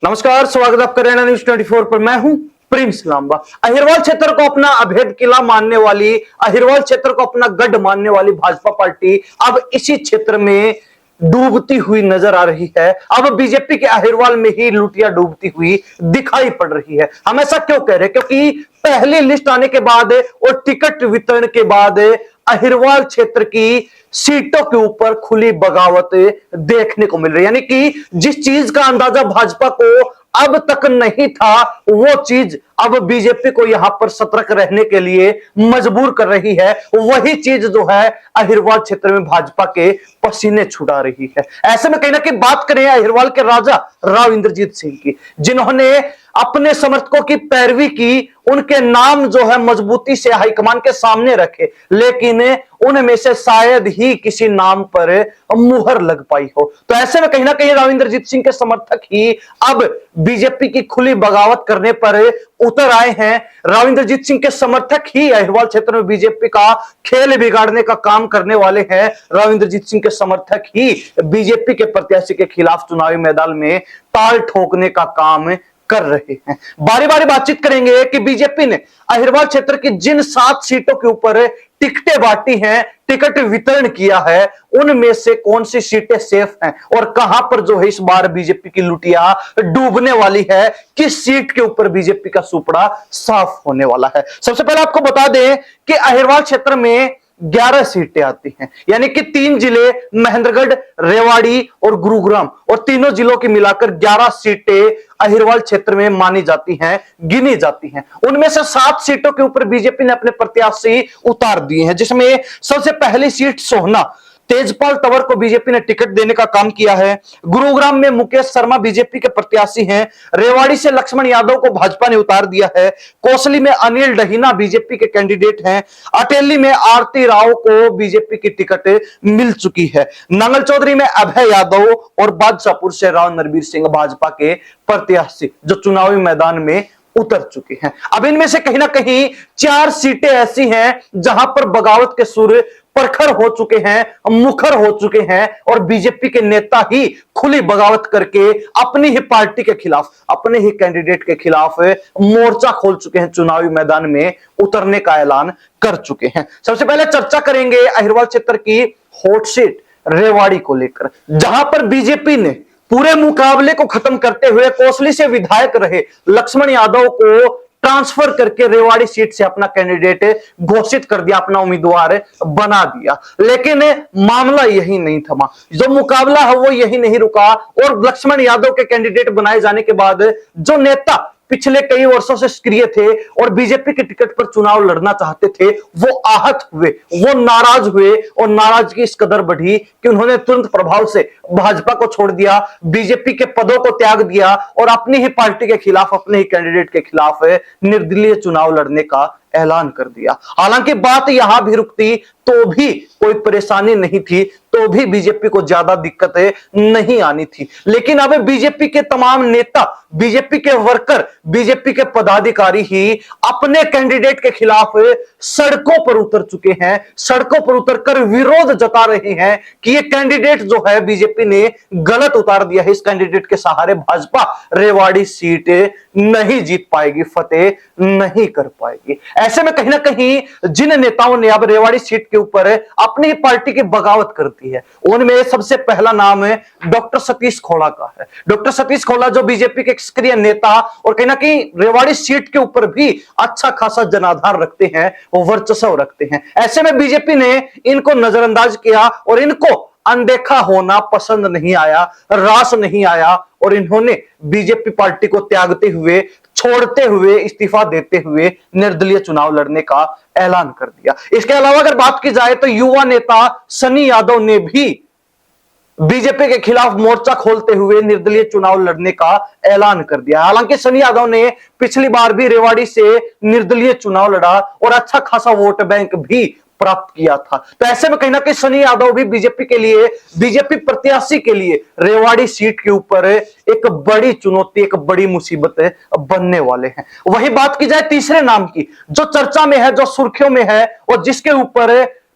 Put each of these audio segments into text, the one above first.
नमस्कार, स्वागत आपका रैना न्यूज 24 पर। मैं हूं प्रिंस लांबा। अहिरवाल क्षेत्र को अपना अभेद किला मानने वाली, अहिरवाल क्षेत्र को अपना गढ़ मानने वाली भाजपा पार्टी अब इसी क्षेत्र में डूबती हुई नजर आ रही है। अब बीजेपी के अहिरवाल में ही लुटिया डूबती हुई दिखाई पड़ रही है। हम ऐसा क्यों कह रहे हैं? क्योंकि पहली लिस्ट आने के बाद और टिकट वितरण के बाद अहिरवाल क्षेत्र की सीटों के ऊपर खुली बगावत देखने को मिल रही है। यानी कि जिस चीज का अंदाजा भाजपा को अब तक नहीं था, वो चीज अब बीजेपी को यहां पर सतर्क रहने के लिए मजबूर कर रही है। वही चीज जो है अहिरवाल क्षेत्र में भाजपा के पसीने छुड़ा रही है। ऐसे में कहीं ना कहीं बात करें अहिरवाल के राजा राव इंद्रजीत सिंह की, जिन्होंने अपने समर्थकों की पैरवी की, उनके नाम जो है मजबूती से हाईकमान के सामने रखे, लेकिन उनमें से शायद ही किसी नाम पर मुहर लग पाई हो। तो ऐसे में कहीं ना कहीं राव इंद्रजीत सिंह के समर्थक ही अब बीजेपी की खुली बगावत करने पर उतर आए हैं। राव इंद्रजीत सिंह के समर्थक ही अहिरवाल क्षेत्र में बीजेपी का खेल बिगाड़ने का काम करने वाले हैं। राव इंद्रजीत सिंह के समर्थक ही बीजेपी के प्रत्याशी के खिलाफ चुनावी मैदान में ताल ठोकने का काम कर रहे हैं। बारी बारी बातचीत करेंगे कि बीजेपी ने अहिरवाल क्षेत्र की जिन 7 सीटों के ऊपर टिकटें बांटी हैं, टिकट वितरण किया है, उनमें से कौन सी सीटें सेफ हैं और कहां पर जो है इस बार बीजेपी की लुटिया डूबने वाली है, किस सीट के ऊपर बीजेपी का सुपड़ा साफ होने वाला है। सबसे पहले आपको बता दें कि अहिरवाल क्षेत्र में 11 सीटें आती हैं, यानी कि 3 जिले महेंद्रगढ़, रेवाड़ी और गुरुग्राम, और तीनों जिलों की मिलाकर 11 सीटें अहिरवाल क्षेत्र में मानी जाती हैं, गिनी जाती हैं। उनमें से 7 सीटों के ऊपर बीजेपी ने अपने प्रत्याशी उतार दिए हैं, जिसमें सबसे पहली सीट सोहना तेजपाल तंवर को बीजेपी ने टिकट देने का काम किया है। गुरुग्राम में मुकेश शर्मा बीजेपी के प्रत्याशी हैं। रेवाड़ी से लक्ष्मण यादव को भाजपा ने उतार दिया है। कोसली में अनिल डहीना बीजेपी के कैंडिडेट हैं। अटेली में आरती राव को बीजेपी की टिकट मिल चुकी है। नंगल चौधरी में अभय यादव और बादशाहपुर से राव नरबीर सिंह भाजपा के प्रत्याशी जो चुनावी मैदान में उतर चुके हैं। अब इनमें से कहीं ना कहीं 4 सीटें ऐसी हैं जहां पर बगावत के सुर प्रखर हो चुके हैं, मुखर हो चुके हैं, और बीजेपी के नेता ही खुली बगावत करके अपनी ही पार्टी के खिलाफ, अपने ही कैंडिडेट के खिलाफ मोर्चा खोल चुके हैं, चुनावी मैदान में उतरने का ऐलान कर चुके हैं। सबसे पहले चर्चा करेंगे अहिरवाल क्षेत्र की हॉट सीट रेवाड़ी को लेकर, जहां पर बीजेपी ने पूरे मुकाबले को खत्म करते हुए कोसली से विधायक रहे लक्ष्मण यादव को ट्रांसफर करके रेवाड़ी सीट से अपना कैंडिडेट घोषित कर दिया, अपना उम्मीदवार बना दिया। लेकिन मामला यही नहीं थमा, जो मुकाबला है वो यही नहीं रुका, और लक्ष्मण यादव के कैंडिडेट बनाए जाने के बाद जो नेता पिछले कई वर्षों से सक्रिय थे और बीजेपी के टिकट पर चुनाव लड़ना चाहते थे, वो आहत हुए, वो नाराज हुए, और नाराजगी इस कदर बढ़ी कि उन्होंने तुरंत प्रभाव से भाजपा को छोड़ दिया, बीजेपी के पदों को त्याग दिया और अपनी ही पार्टी के खिलाफ, अपने ही कैंडिडेट के खिलाफ निर्दलीय चुनाव लड़ने का ऐलान कर दिया। हालांकि बात यहां भी रुकती तो भी कोई परेशानी नहीं थी, तो भी बीजेपी को ज्यादा दिक्कतें नहीं आनी थी। लेकिन अब बीजेपी के तमाम नेता, बीजेपी के वर्कर, बीजेपी के पदाधिकारी ही अपने कैंडिडेट के खिलाफ सड़कों पर उतर चुके हैं, सड़कों पर उतरकर विरोध जता रहे हैं कि ये कैंडिडेट जो है बीजेपी ने गलत उतार दिया है, इस कैंडिडेट के सहारे भाजपा रेवाड़ी सीट नहीं जीत पाएगी, फतेह नहीं कर पाएगी। ऐसे में कहीं ना कहीं जिन नेताओं ने अब रेवाड़ी सीट के ऊपर अपनी पार्टी की बगावत कर दी है, उनमें सबसे पहला नाम है डॉक्टर सतीश खोला का है। डॉक्टर सतीश खोला जो बीजेपी के सक्रिय नेता और कहीं ना कहीं रेवाड़ी सीट के ऊपर भी अच्छा खासा जनाधार रखते हैं, वो वर्चस्व रखते हैं। ऐसे में बीजेपी ने इनको नजरअंदाज किया और इनको अनदेखा होना पसंद नहीं आया, रास नहीं आया, और इन्होंने बीजेपी पार्टी को त्यागते हुए, छोड़ते हुए, इस्तीफा देते हुए निर्दलीय चुनाव लड़ने का ऐलान कर दिया। इसके अलावा अगर बात की जाए तो युवा नेता सनी यादव ने भी बीजेपी के खिलाफ मोर्चा खोलते हुए निर्दलीय चुनाव लड़ने का ऐलान कर दिया। हालांकि सनी यादव ने पिछली बार भी रेवाड़ी से निर्दलीय चुनाव लड़ा और अच्छा खासा वोट बैंक भी प्राप्त किया था। तो ऐसे में कहीं ना कहीं सनी यादव भी बीजेपी के लिए, बीजेपी प्रत्याशी के लिए रेवाड़ी सीट के ऊपर एक बड़ी चुनौती, एक बड़ी मुसीबत बनने वाले हैं। वही बात की जाए तीसरे नाम की, जो चर्चा में है, जो सुर्खियों में है और जिसके ऊपर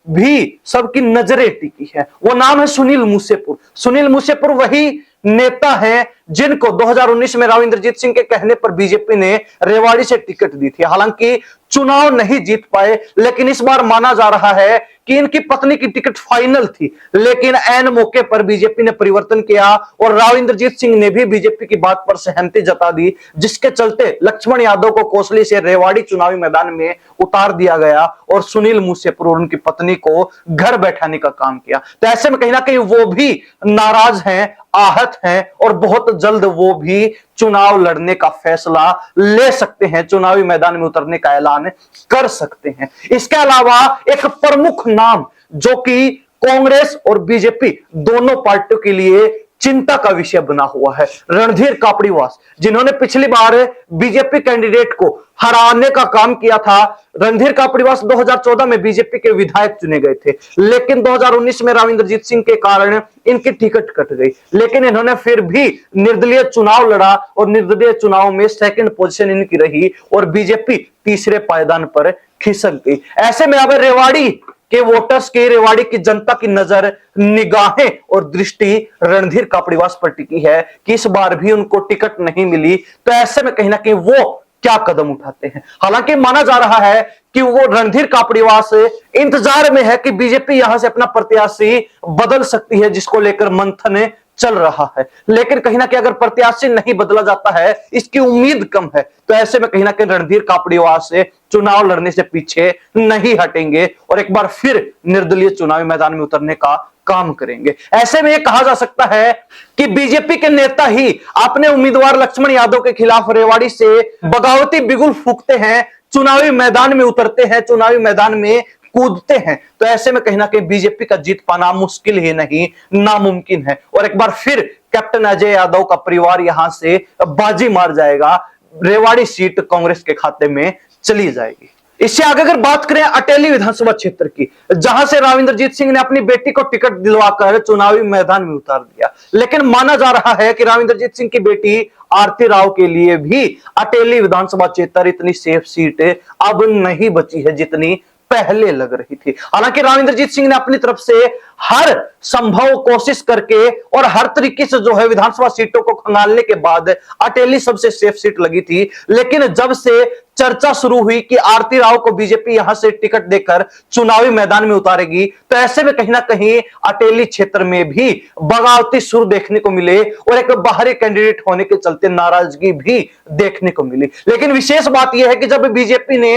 भी सबकी नजरें टिकी है, वो नाम है सुनील मूसेपुर। सुनील मूसेपुर वही नेता हैं जिनको 2019 में राव इंद्रजीत सिंह के कहने पर बीजेपी ने रेवाड़ी से टिकट दी थी। हालांकि चुनाव नहीं जीत पाए, लेकिन इस बार माना जा रहा है कि इनकी पत्नी की टिकट फाइनल थी, लेकिन ऐन मौके पर बीजेपी ने परिवर्तन किया और राव इंद्रजीत सिंह ने भी बीजेपी की बात पर सहमति जता दी, जिसके चलते लक्ष्मण यादव को कोसली से रेवाड़ी चुनावी मैदान में उतार दिया गया और सुनील मूसेपुर और उनकी पत्नी को घर बैठाने का काम किया। तो ऐसे में कहीं ना कहीं वो भी नाराज हैं, आहत हैं और बहुत जल्द वो भी चुनाव लड़ने का फैसला ले सकते हैं, चुनावी मैदान में उतरने का ऐलान कर सकते हैं। इसके अलावा एक प्रमुख नाम जो कि कांग्रेस और बीजेपी दोनों पार्टियों के लिए चिंता का विषय बना हुआ है, रणधीर कापड़ीवास, जिन्होंने पिछली बार बीजेपी कैंडिडेट को हराने का काम किया था। रणधीर कापड़ीवास 2014 में बीजेपी के विधायक चुने गए थे, लेकिन 2019 में राव इंद्रजीत सिंह के कारण इनकी टिकट कट गई, लेकिन इन्होंने फिर भी निर्दलीय चुनाव लड़ा और निर्दलीय चुनाव में सेकंड पोजीशन इनकी रही और बीजेपी तीसरे पायदान पर खिसक गई। ऐसे में अब रेवाड़ी के वोटर्स की, रेवाड़ी की जनता की नजर, निगाहें और दृष्टि रणधीर कापड़ीवास पर टिकी है कि इस बार भी उनको टिकट नहीं मिली, तो ऐसे में कहीं ना कहीं वो क्या कदम उठाते हैं। हालांकि माना जा रहा है कि वो रणधीर कापड़ीवास इंतजार में है कि बीजेपी यहां से अपना प्रत्याशी बदल सकती है, जिसको लेकर मंथन चल रहा है, लेकिन कहीं ना कहीं अगर प्रत्याशी नहीं बदला जाता है, इसकी उम्मीद कम है, तो ऐसे में कहीं ना कहीं रणधीर कापड़ीवास से चुनाव लड़ने से पीछे नहीं हटेंगे और एक बार फिर निर्दलीय चुनावी मैदान में उतरने का काम करेंगे। ऐसे में यह कहा जा सकता है कि बीजेपी के नेता ही अपने उम्मीदवार लक्ष्मण यादव के खिलाफ रेवाड़ी से बगावती बिगुल फूंकते हैं, चुनावी मैदान में उतरते हैं, चुनावी मैदान में कूदते हैं, तो ऐसे में कहीं ना कहीं बीजेपी का जीत पाना मुश्किल ही नहीं, नामुमकिन है और एक बार फिर कैप्टन अजय यादव का परिवार यहां से बाजी मार जाएगा, रेवाड़ी सीट कांग्रेस के खाते में चली जाएगी। इससे आगे अगर बात करें अटेली विधानसभा क्षेत्र की, जहां से राव इंद्रजीत सिंह ने अपनी बेटी को टिकट दिलवाकर चुनावी मैदान में उतार दिया, लेकिन माना जा रहा है कि राव इंद्रजीत सिंह की बेटी आरती राव के लिए भी अटेली विधानसभा क्षेत्र इतनी सेफ सीट अब नहीं बची है जितनी पहले लग रही थी। हालांकि राव इंद्रजीत सिंह ने अपनी तरफ से हर संभव कोशिश करके और हर तरीके से जो है विधानसभा सीटों को खंगालने के बाद अटेली सबसे सेफ सीट लगी थी, लेकिन जब से चर्चा शुरू हुई कि आरती राव को बीजेपी यहां से टिकट देकर चुनावी मैदान में उतारेगी, तो ऐसे में कहीं ना कहीं अटेली क्षेत्र में भी बगावती सुर देखने को मिले और एक बाहरी कैंडिडेट होने के चलते नाराजगी भी देखने को मिली। लेकिन विशेष बात यह है कि जब बीजेपी ने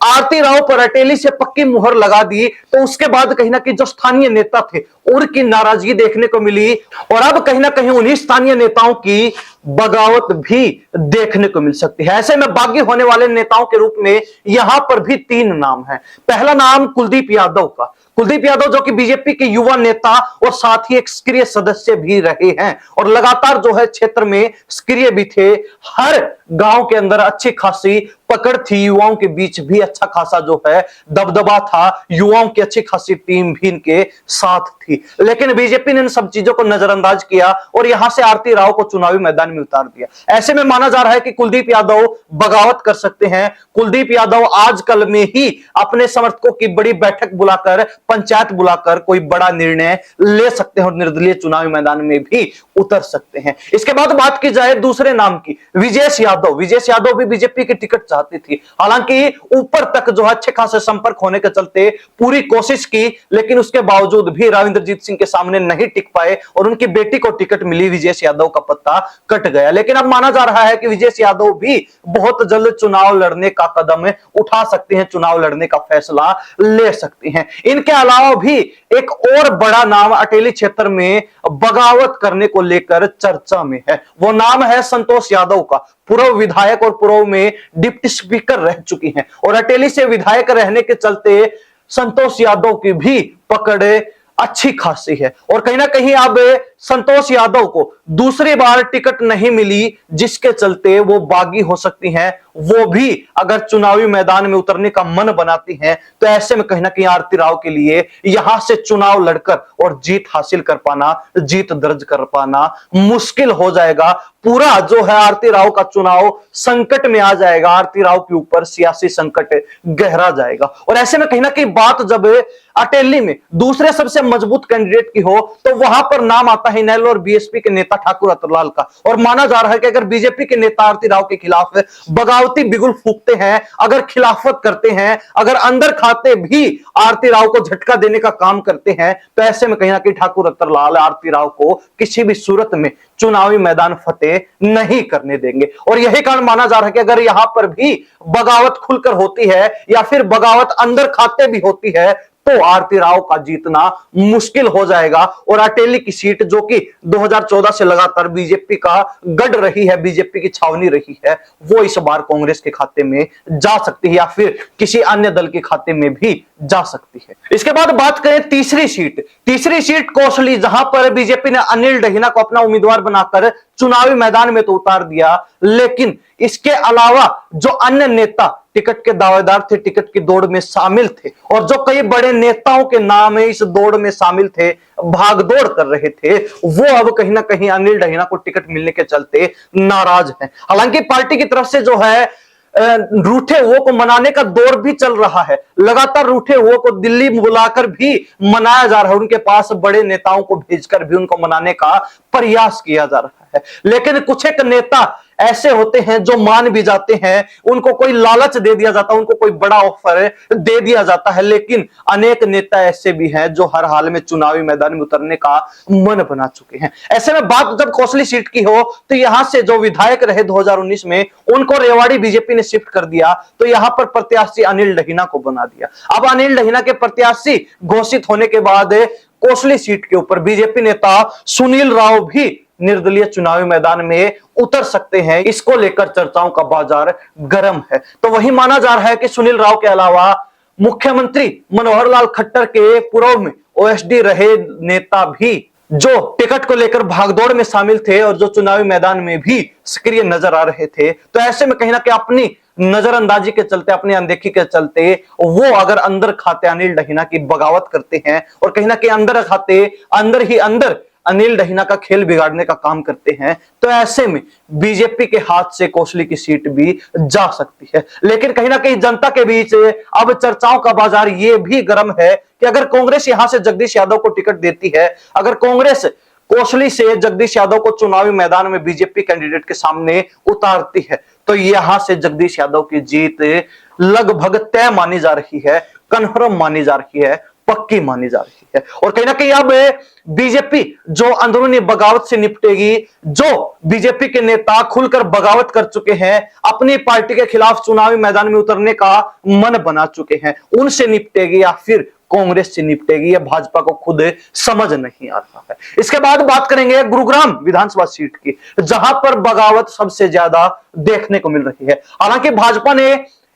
आरती राव पर अटेली से पक्की मुहर लगा दी, तो उसके बाद कहीं ना कहीं जो स्थानीय नेता थे उनकी नाराजगी देखने को मिली और अब कहीं ना कहीं उन्हीं स्थानीय नेताओं की बगावत भी देखने को मिल सकती है। ऐसे में बागी होने वाले नेताओं के रूप में यहां पर भी तीन नाम हैं। पहला नाम कुलदीप यादव का, कुलदीप यादव जो कि बीजेपी के युवा नेता और साथ ही एक सक्रिय सदस्य भी रहे हैं और लगातार जो है क्षेत्र में सक्रिय भी थे, हर गांव के अंदर अच्छी खासी पकड़ थी, युवाओं के बीच भी अच्छा खासा जो है दबदबा था, युवाओं की अच्छी खासी टीम भी इनके साथ थी, लेकिन बीजेपी ने इन सब चीजों को नजरअंदाज किया और यहां से आरती राव को चुनावी मैदान में उतार दिया। ऐसे में माना जा रहा है कि कुलदीप यादव बगावत कर सकते हैं। कुलदीप यादव आजकल में ही अपने समर्थकों की बड़ी बैठक बुलाकर, पंचायत बुलाकर कोई बड़ा निर्णय ले सकते हैं और निर्दलीय चुनावी मैदान में भी उतर सकते हैं। इसके बाद बात की जाए दूसरे नाम की, विजेश यादव। विजेश यादव भी बीजेपी की टिकट चाहती थी, हालांकि ऊपर तक जो अच्छे खासे संपर्क होने के चलते पूरी कोशिश की, लेकिन उसके बावजूद भी राव इंद्रजीत सिंह के सामने नहीं टिक पाए और उनकी बेटी को टिकट मिली, विजेश यादव का पत्ता कट गया। लेकिन अब माना जा रहा है कि विजेश यादव भी बहुत जल्द चुनाव लड़ने का कदम उठा सकते हैं, चुनाव लड़ने का फैसला ले सकती हैं। इनके अलावा भी एक और बड़ा नाम अटेली क्षेत्र में बगावत करने को लेकर चर्चा में है, वो नाम है संतोष यादव का। पूर्व विधायक और पूर्व में डिप्टी स्पीकर रह चुकी हैं और अटेली से विधायक रहने के चलते संतोष यादव की भी पकड़ अच्छी खासी है और कहीं ना कहीं अब संतोष यादव को दूसरी बार टिकट नहीं मिली, जिसके चलते वो बागी हो सकती हैं वो भी अगर चुनावी मैदान में उतरने का मन बनाती हैं, तो ऐसे में कहीं ना कहीं आरती राव के लिए यहां से चुनाव लड़कर और जीत हासिल कर पाना, जीत दर्ज कर पाना मुश्किल हो जाएगा। पूरा जो है आरती राव का चुनाव संकट में आ जाएगा, आरती राव के ऊपर सियासी संकट गहरा जाएगा। और ऐसे में कहीं ना कहीं बात जब अटेली में दूसरे सबसे मजबूत कैंडिडेट की हो, तो वहां पर नाम आता है इनेलो और बीएसपी के नेता ठाकुर रतनलाल का। और माना जा रहा है कि अगर बीजेपी के नेता आरती राव के खिलाफ बगावती बिगुल फूंकते हैं, अगर खिलाफत करते हैं, अगर अंदर खाते भी आरती राव को झटका देने का काम करते हैं, तो ऐसे में कहीं ना कहीं ठाकुर रतनलाल आरती राव को किसी भी सूरत में चुनावी मैदान फतेह नहीं करने देंगे। और यही कारण माना जा रहा है कि अगर यहां पर भी बगावत खुलकर होती है या फिर बगावत अंदर खाते भी होती है, तो आरती राव का जीतना मुश्किल हो जाएगा। और अटेली की सीट जो कि 2014 से लगातार बीजेपी का गढ़ रही है, बीजेपी की छावनी रही है, वो इस बार कांग्रेस के खाते में जा सकती है या फिर किसी अन्य दल के खाते में भी जा सकती है। इसके बाद बात करें तीसरी सीट कोसली, जहां पर बीजेपी ने अनिल डहीना को अपना उम्मीदवार बनाकर चुनावी मैदान में तो उतार दिया, लेकिन इसके अलावा जो अन्य नेता टिकट के दावेदार थे, टिकट की दौड़ में शामिल थे, और जो कई बड़े नेताओं के नाम है इस दौड़ में शामिल थे, भागदौड़ कर रहे थे, वो अब कहीं ना कहीं अनिल डहीना को टिकट मिलने के चलते नाराज हैं। हालांकि पार्टी की तरफ से जो है रूठे हुओं को मनाने का दौर भी चल रहा है, लगातार रूठे हुओं को दिल्ली बुलाकर भी मनाया जा रहा है, उनके पास बड़े नेताओं को भेजकर भी उनको मनाने का प्रयास किया जा रहा है। लेकिन कुछ एक नेता ऐसे होते हैं जो मान भी जाते हैं, उनको कोई लालच दे दिया जाता है, उनको कोई बड़ा ऑफर दे दिया जाता है, लेकिन अनेक नेता ऐसे भी हैं जो हर हाल में चुनावी मैदान में उतरने का मन बना चुके हैं। ऐसे में बात जब कोसली सीट की हो, तो यहां से जो विधायक रहे 2019 में, उनको रेवाड़ी बीजेपी ने शिफ्ट कर दिया, तो यहां पर प्रत्याशी अनिल डहीना को बना दिया। अब अनिल डहीना के प्रत्याशी घोषित होने के बाद कोसली सीट के ऊपर बीजेपी नेता सुनील राव भी निर्दलीय चुनावी मैदान में उतर सकते हैं। इसको लेकर चर्चाओं का बाजार गर्म है। तो वही माना जा रहा है कि सुनील राव के अलावा मुख्यमंत्री मनोहर लाल खट्टर के पूर्व में ओएसडी रहे नेता भी जो टिकट को लेकर भागदौड़ में शामिल थे और जो चुनावी मैदान में भी सक्रिय नजर आ रहे थे, तो ऐसे में कहीं ना कहीं अपनी नजरअंदाजी के चलते, अपनी अनदेखी के चलते, वो अगर अंदर खाते अनिल डहीना की बगावत करते हैं और कहीं ना कहीं अंदर खाते अंदर ही अंदर अनिल डहीना का खेल बिगाड़ने का काम करते हैं, तो ऐसे में बीजेपी के हाथ से कोसली की सीट भी जा सकती है। लेकिन कहीं ना कहीं जनता के बीच अब चर्चाओं का बाजार ये भी गर्म है कि अगर कांग्रेस यहां से जगदीश यादव को टिकट देती है, अगर कांग्रेस कोसली से जगदीश यादव को चुनावी मैदान में बीजेपी कैंडिडेट के सामने उतारती है, तो यहां से जगदीश यादव की जीत लगभग तय मानी जा रही है, कन्फर्म मानी जा रही है, पक्की मानी जा रही है। और कहीं ना कहीं अब बीजेपी जो अंदरूनी बगावत से निपटेगी, जो बीजेपी के नेता खुलकर बगावत कर चुके हैं, अपनी पार्टी के खिलाफ चुनावी मैदान में उतरने का मन बना चुके हैं, उनसे निपटेगी या फिर कांग्रेस से निपटेगी, या भाजपा को खुद समझ नहीं आ रहा है। इसके बाद बात करेंगे गुरुग्राम विधानसभा सीट की, जहां पर बगावत सबसे ज्यादा देखने को मिल रही है। हालांकि भाजपा ने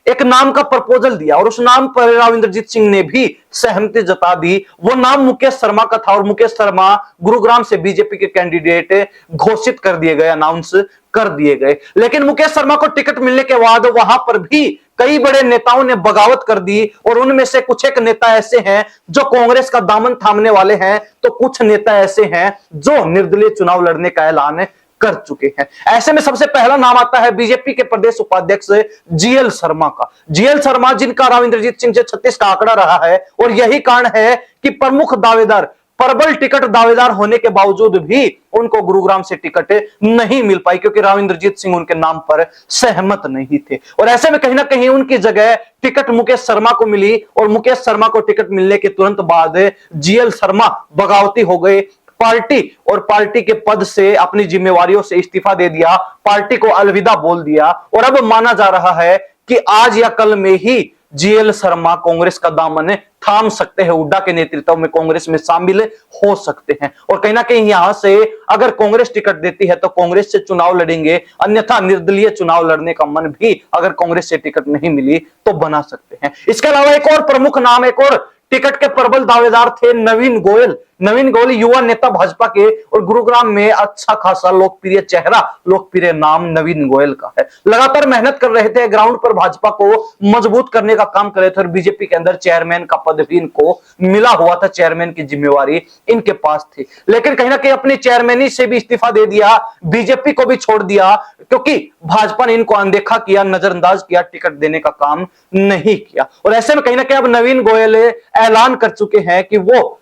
एक नाम का प्रपोजल दिया और उस नाम पर राव इंद्रजीत सिंह ने भी सहमति जता दी। वो नाम मुकेश शर्मा का था और मुकेश शर्मा गुरुग्राम से बीजेपी के कैंडिडेट घोषित कर दिए गए, अनाउंस कर दिए गए। लेकिन मुकेश शर्मा को टिकट मिलने के बाद वहां पर भी कई बड़े नेताओं ने बगावत कर दी, और उनमें से कुछ एक नेता ऐसे हैं जो कांग्रेस का दामन थामने वाले हैं, तो कुछ नेता ऐसे हैं जो निर्दलीय चुनाव लड़ने का ऐलान कर चुके हैं। ऐसे में सबसे पहला नाम आता है बीजेपी के प्रदेश उपाध्यक्ष जीएल शर्मा का। जीएल शर्मा, जिनका राव इंद्रजीत सिंह से 36 का आंकड़ा रहा है, और यही कारण है कि प्रमुख दावेदार, प्रबल टिकट दावेदार होने के बावजूद भी उनको गुरुग्राम से टिकट नहीं मिल पाई, क्योंकि राव इंद्रजीत सिंह उनके नाम पर सहमत नहीं थे। और ऐसे में कहीं ना कहीं उनकी जगह टिकट मुकेश शर्मा को मिली, और मुकेश शर्मा को टिकट मिलने के तुरंत बाद जीएल शर्मा बगावती हो गए, पार्टी और पार्टी के पद से, अपनी जिम्मेवारियों से इस्तीफा दे दिया, पार्टी को अलविदा बोल दिया। और अब माना जा रहा है कि आज या कल में ही जीएल शर्मा कांग्रेस का दामन थाम सकते हैं, हुड्डा के नेतृत्व में कांग्रेस में शामिल हो सकते हैं। और कहीं ना कहीं यहां से अगर कांग्रेस टिकट देती है तो कांग्रेस से चुनाव लड़ेंगे, अन्यथा निर्दलीय चुनाव लड़ने का मन भी अगर कांग्रेस से टिकट नहीं मिली तो बना सकते हैं। इसके अलावा एक और प्रमुख नाम, एक और टिकट के प्रबल दावेदार थे नवीन गोयल। नवीन गोयल युवा नेता भाजपा के और गुरुग्राम में अच्छा खासा लोकप्रिय चेहरा, लोकप्रिय नाम नवीन गोयल का है। लगातार मेहनत कर रहे थे, ग्राउंड पर भाजपा को मजबूत करने का काम कर रहे थे और बीजेपी के अंदर चेयरमैन का पद भी इनको मिला हुआ था, चेयरमैन की जिम्मेवारी इनके पास थी। लेकिन कहीं ना कहीं अपनी चेयरमैनी से भी इस्तीफा दे दिया, बीजेपी को भी छोड़ दिया, क्योंकि भाजपा ने इनको अनदेखा किया, नजरअंदाज किया, टिकट देने का काम नहीं किया। और ऐसे में कहीं ना कहीं अब नवीन गोयल ऐलान कर चुके हैं कि वो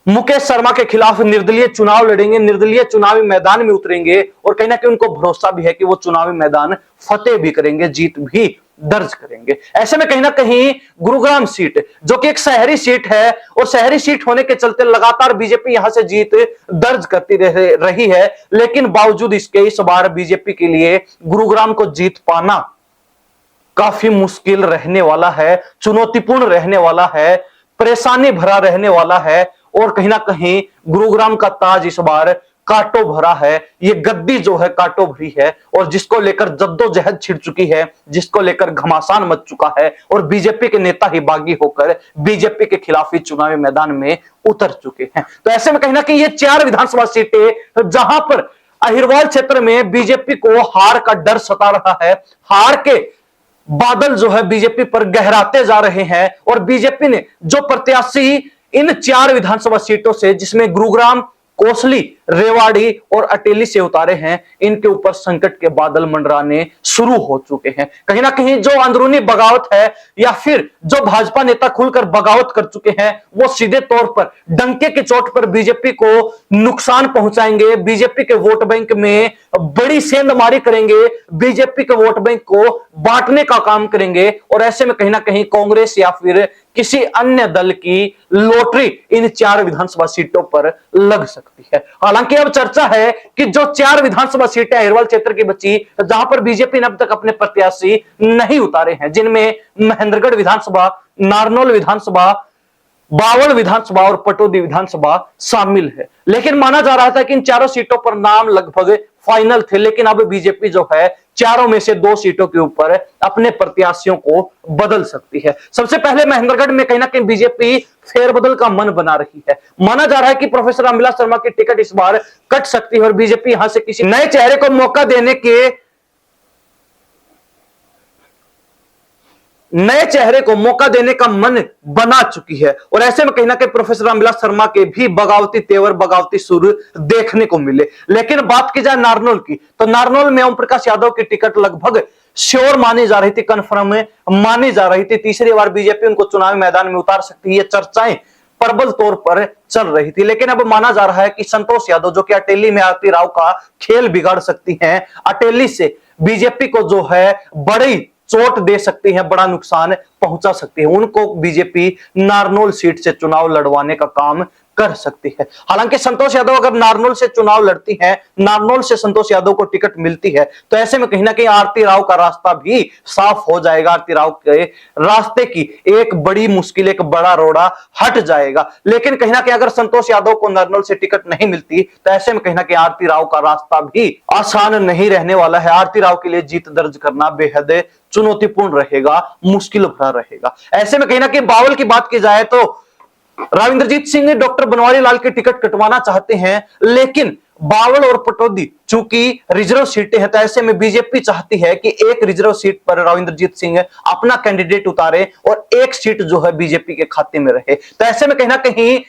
मुकेश शर्मा के खिलाफ निर्दलीय चुनाव लड़ेंगे, निर्दलीय चुनावी मैदान में उतरेंगे और कहीं ना कहीं उनको भरोसा भी है कि वो चुनावी मैदान फतेह भी करेंगे, जीत भी दर्ज करेंगे। ऐसे में कहीं ना कहीं गुरुग्राम सीट जो कि एक शहरी सीट है और शहरी सीट होने के चलते लगातार बीजेपी यहां से जीत दर्ज करती रही है, लेकिन बावजूद इसके इस बार बीजेपी के लिए गुरुग्राम को जीत पाना काफी मुश्किल रहने वाला है, चुनौतीपूर्ण रहने वाला है, परेशानी भरा रहने वाला है और कहीं ना कहीं गुरुग्राम का ताज इस बार कांटों भरा है। ये गद्दी जो है कांटों भरी है और जिसको लेकर जद्दोजहद छिड़ चुकी है, जिसको लेकर घमासान मच चुका है और बीजेपी के नेता ही बागी होकर बीजेपी के खिलाफ ही चुनावी मैदान में उतर चुके हैं। तो ऐसे में कहीं ना कहीं ये 4 विधानसभा सीटें जहां पर अहिरवाल क्षेत्र में बीजेपी को हार का डर सता रहा है, हार के बादल जो है बीजेपी पर गहराते जा रहे हैं और बीजेपी ने जो प्रत्याशी इन 4 विधानसभा सीटों से, जिसमें गुरुग्राम, कोसली, रेवाड़ी और अटेली से उतारे हैं, इनके ऊपर संकट के बादल मंडराने शुरू हो चुके हैं। कहीं ना कहीं जो अंदरूनी बगावत है या फिर जो भाजपा नेता खुलकर बगावत कर चुके हैं, वो सीधे तौर पर डंके की चोट पर बीजेपी को नुकसान पहुंचाएंगे, बीजेपी के वोट बैंक में बड़ी सेंधमारी करेंगे, बीजेपी के वोट बैंक को बांटने का काम करेंगे और ऐसे में कहीं ना कहीं कांग्रेस या फिर किसी अन्य दल की लॉटरी इन 4 विधानसभा सीटों पर लग सकती है। हालांकि अब चर्चा है कि जो 4 विधानसभा सीटें अहिरवाल क्षेत्र की बची, जहां पर बीजेपी ने अब तक अपने प्रत्याशी नहीं उतारे हैं, जिनमें महेंद्रगढ़ विधानसभा, नारनौल विधानसभा, बावल विधानसभा और पटौदी विधानसभा शामिल है। लेकिन माना जा रहा था कि इन 4 सीटों पर नाम लगभग फाइनल थे, लेकिन अब बीजेपी जो है 4 में से 2 सीटों के ऊपर अपने प्रत्याशियों को बदल सकती है। सबसे पहले महेंद्रगढ़ में कहीं ना कहीं बीजेपी फेरबदल का मन बना रही है। माना जा रहा है कि प्रोफेसर रामविलास शर्मा की टिकट इस बार कट सकती है और बीजेपी यहां से किसी नए चेहरे को मौका देने के का मन बना चुकी है और ऐसे में कहीं ना कहीं प्रोफेसर रामविलास शर्मा के भी बगावती तेवर, बगावती सुर देखने को मिले। लेकिन बात की जाए नारनौल की, तो नारनौल में ओम प्रकाश यादव की टिकट लगभग श्योर मानी जा रही थी, कन्फर्म मानी जा रही थी। तीसरी बार बीजेपी उनको चुनावी मैदान में उतार सकती है, चर्चाएं प्रबल तौर पर चल रही थी। लेकिन अब माना जा रहा है कि संतोष यादव, जो कि अटेली में आरती राव का खेल बिगाड़ सकती हैं, अटेली से बीजेपी को जो है बड़ी चोट दे सकती है, बड़ा नुकसान पहुंचा सकती है, उनको बीजेपी नारनौल सीट से चुनाव लड़वाने का काम कर सकती है। हालांकि संतोष यादव अगर नारनौल से चुनाव लड़ती हैं, नारनौल से संतोष यादव को टिकट मिलती है, तो ऐसे में कहीं ना कहीं आरती राव का रास्ता भी साफ हो जाएगा, आरती राव के रास्ते की एक बड़ी मुश्किल, एक बड़ा रोड़ा हट जाएगा। लेकिन कहीं ना कहीं अगर संतोष यादव को नारनौल से टिकट नहीं मिलती, तो ऐसे में कहीं ना कहीं आरती राव का रास्ता भी आसान नहीं रहने वाला है। आरती राव के लिए जीत दर्ज करना बेहद चुनौतीपूर्ण रहेगा, मुश्किल भरा रहेगा। ऐसे में कहीं ना कहीं बावल की बात की जाए तो रविंद्रजीत सिंह डॉक्टर बनवारी लाल की टिकट कटवाना चाहते हैं, लेकिन बावल और पटौदी चूंकि रिजर्व सीटें हैं, तो ऐसे में बीजेपी चाहती है कि एक रिजर्व सीट पर रविंद्रजीत सिंह अपना कैंडिडेट उतारे और एक सीट जो है बीजेपी के खाते में रहे। तो ऐसे में कहीं ना कहीं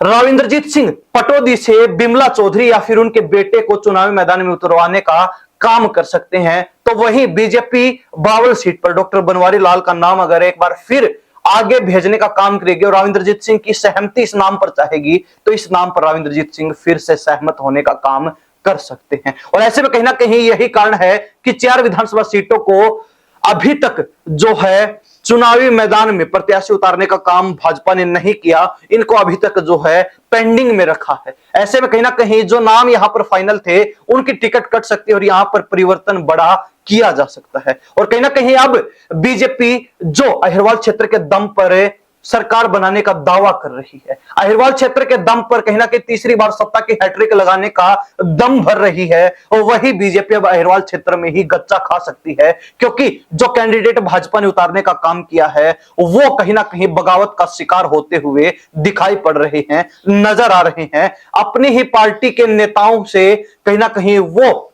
रविंद्रजीत सिंह पटौदी से बिमला चौधरी या फिर उनके बेटे को चुनावी मैदान में उतरवाने का काम कर सकते हैं। तो वही बीजेपी बावल सीट पर डॉक्टर बनवारी लाल का नाम अगर एक बार फिर आगे भेजने का काम करेगी और रविंद्रजीत सिंह की सहमति इस नाम पर चाहेगी, तो इस नाम पर रविंद्रजीत सिंह फिर से सहमत होने का काम कर सकते हैं। और ऐसे में कहीं ना कहीं यही कारण है कि 4 विधानसभा सीटों को अभी तक जो है चुनावी मैदान में प्रत्याशी उतारने का काम भाजपा ने नहीं किया, इनको अभी तक जो है पेंडिंग में रखा है। ऐसे में कहीं ना कहीं जो नाम यहां पर फाइनल थे, उनकी टिकट कट सकती है और यहां पर परिवर्तन बड़ा किया जा सकता है। और कहीं ना कहीं अब बीजेपी जो अहिरवाल क्षेत्र के दम पर सरकार बनाने का दावा कर रही है। अहिरवाल क्षेत्र के दम पर कहीं ना कहीं तीसरी बार सत्ता की हैट्रिक लगाने का दम भर रही है, और वही बीजेपी अब अहिरवाल क्षेत्र में ही गच्चा खा सकती है, क्योंकि जो कैंडिडेट भाजपा ने उतारने का काम किया है वो कहीं ना कहीं बगावत का शिकार होते हुए दिखाई पड़ रहे हैं, नजर आ रहे हैं। अपनी ही पार्टी के नेताओं से कहीं ना कहीं वो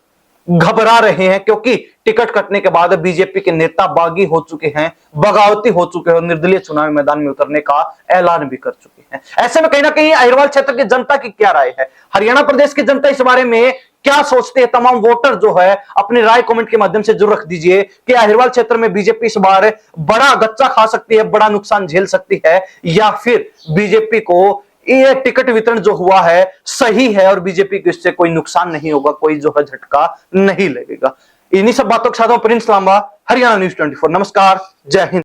घबरा रहे हैं, क्योंकि टिकट कटने के बाद बीजेपी के नेता बागी हो चुके हैं, बगावती हो चुके हैं और निर्दलीय चुनावी मैदान में उतरने का ऐलान भी कर चुके हैं। ऐसे में कहीं ना कहीं अहिरवाल क्षेत्र की जनता की क्या राय है, हरियाणा प्रदेश की जनता इस बारे में क्या सोचते हैं, तमाम वोटर जो है अपनी राय कमेंट के माध्यम से जरूर रख दीजिए कि अहिरवाल क्षेत्र में बीजेपी इस बार बड़ा गच्चा खा सकती है, बड़ा नुकसान झेल सकती है, या फिर बीजेपी को ये टिकट वितरण जो हुआ है सही है और बीजेपी को इससे कोई नुकसान नहीं होगा, कोई जो है झटका नहीं लगेगा। इन्हीं सब बातों के साथ प्रिंस लांबा, हरियाणा न्यूज़ 24। नमस्कार, जय हिंद।